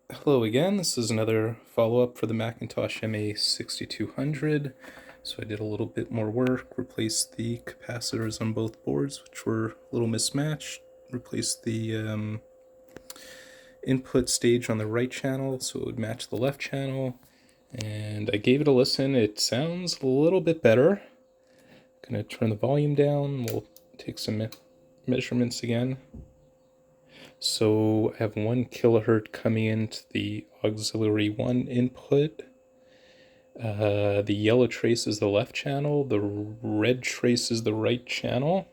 Hello again, this is another follow-up for the Mcintosh MA6200. So I did a little bit more work, replaced the capacitors on both boards, which were a little mismatched, replaced the input stage on the right channel so it would match the left channel, and I gave it a listen. It sounds a little bit better. I'm going to turn the volume down, we'll take some measurements again. So I have 1 kilohertz coming into the auxiliary 1 input. The yellow trace is the left channel, the red trace is the right channel.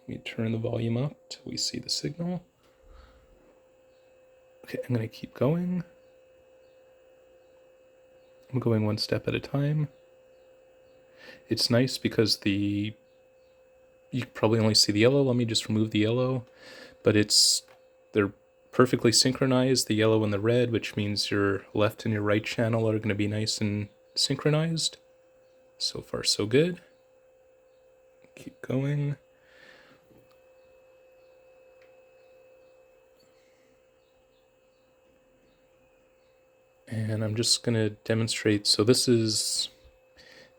Let me turn the volume up till we see the signal. Okay, I'm going to keep going. I'm going one step at a time. It's nice because you probably only see the yellow. Let me just remove the yellow. But they're perfectly synchronized, the yellow and the red, which means your left and your right channel are going to be nice and synchronized. So far, so good. Keep going. And I'm just going to demonstrate. So this is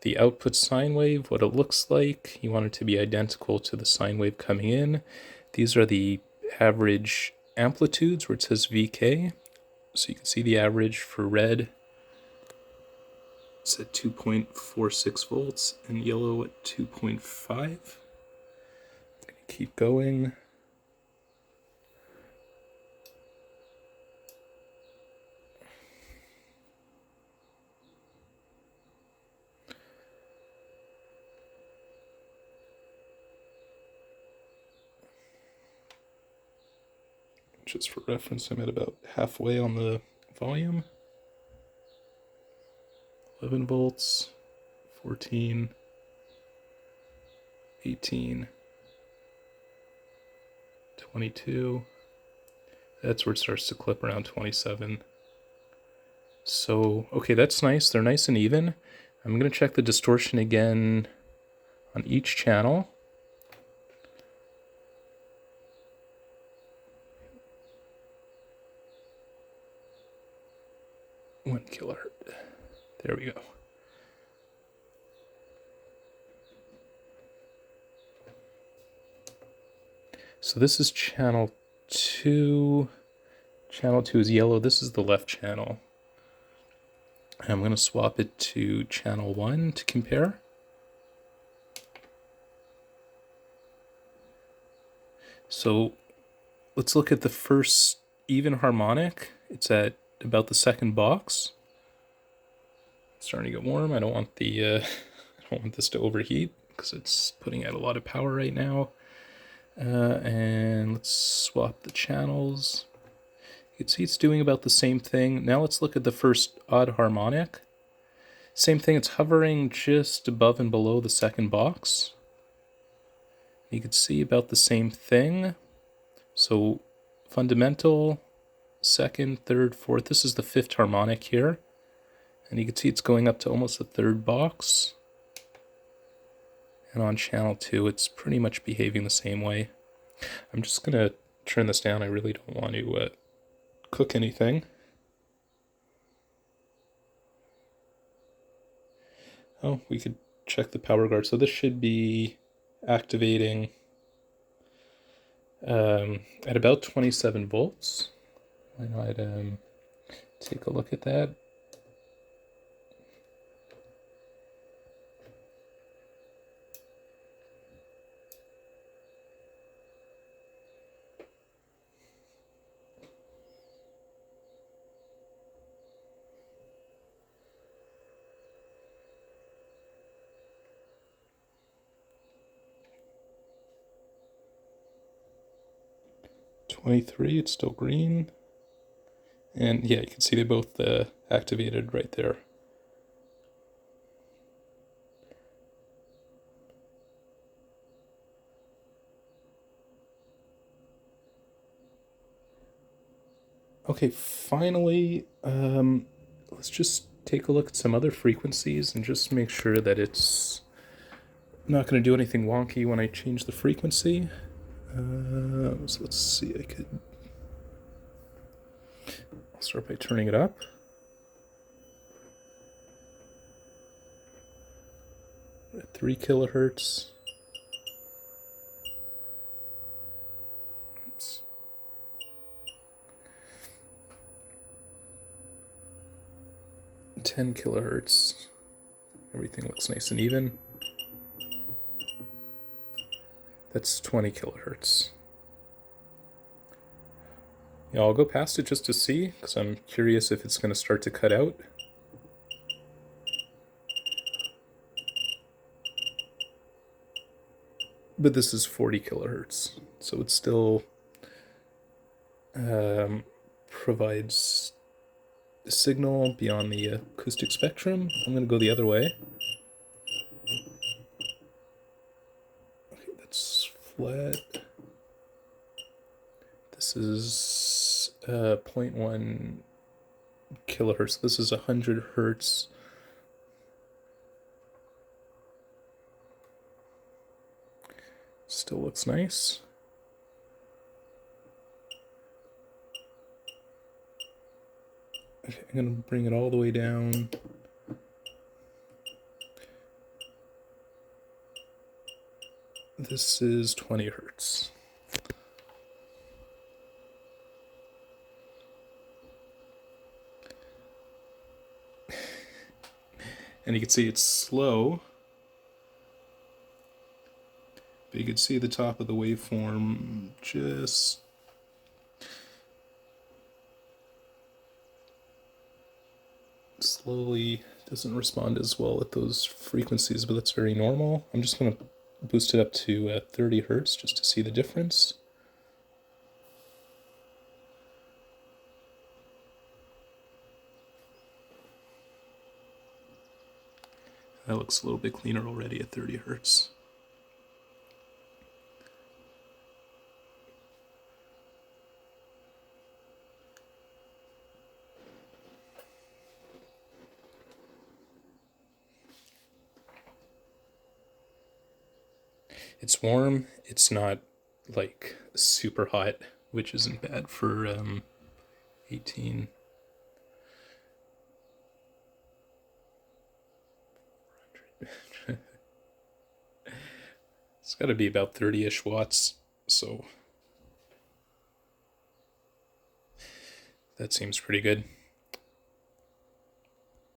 the output sine wave, what it looks like. You want it to be identical to the sine wave coming in. These are the average amplitudes where it says VK. So you can see the average for red. It's at 2.46 volts and yellow at 2.5. I'm going to keep going. Just for reference, I'm at about halfway on the volume. 11 volts, 14, 18, 22. That's where it starts to clip around 27. So, okay, that's nice. They're nice and even. I'm going to check the distortion again on each channel. One kilohertz. There we go. So this is channel 2. Channel 2 is yellow. This is the left channel. I'm going to swap it to channel 1 to compare. So let's look at the first even harmonic. It's at about the second box. It's starting to get warm. I don't want I don't want this to overheat because it's putting out a lot of power right now. And let's swap the channels. You can see it's doing about the same thing. Now let's look at the first odd harmonic. Same thing, it's hovering just above and below the second box. You can see about the same thing. So fundamental, second, third, fourth. This is the fifth harmonic here. And you can see it's going up to almost the third box. And on channel 2, it's pretty much behaving the same way. I'm just going to turn this down. I really don't want to cook anything. Oh, we could check the power guard. So this should be activating at about 27 volts. Why not take a look at that? It's still green. And yeah, you can see they both activated right there. Okay, finally, let's just take a look at some other frequencies and just make sure that it's not going to do anything wonky when I change the frequency. So let's see, I'll start by turning it up. At 3 kilohertz. Oops. At 10 kilohertz. Everything looks nice and even. That's 20 kilohertz. Yeah, I'll go past it just to see, because I'm curious if it's going to start to cut out. But this is 40 kilohertz, so it still provides a signal beyond the acoustic spectrum. I'm going to go the other way. Okay, that's flat. This is 0.1 kilohertz. This is 100 hertz. Still looks nice. Okay, I'm going to bring it all the way down. This is 20 hertz. And you can see it's slow, but you can see the top of the waveform just slowly doesn't respond as well at those frequencies, but that's very normal. I'm just going to boost it up to 30 hertz just to see the difference. That looks a little bit cleaner already at 30 hertz. It's warm, it's not like super hot, which isn't bad for 18. It's got to be about 30-ish watts, so that seems pretty good.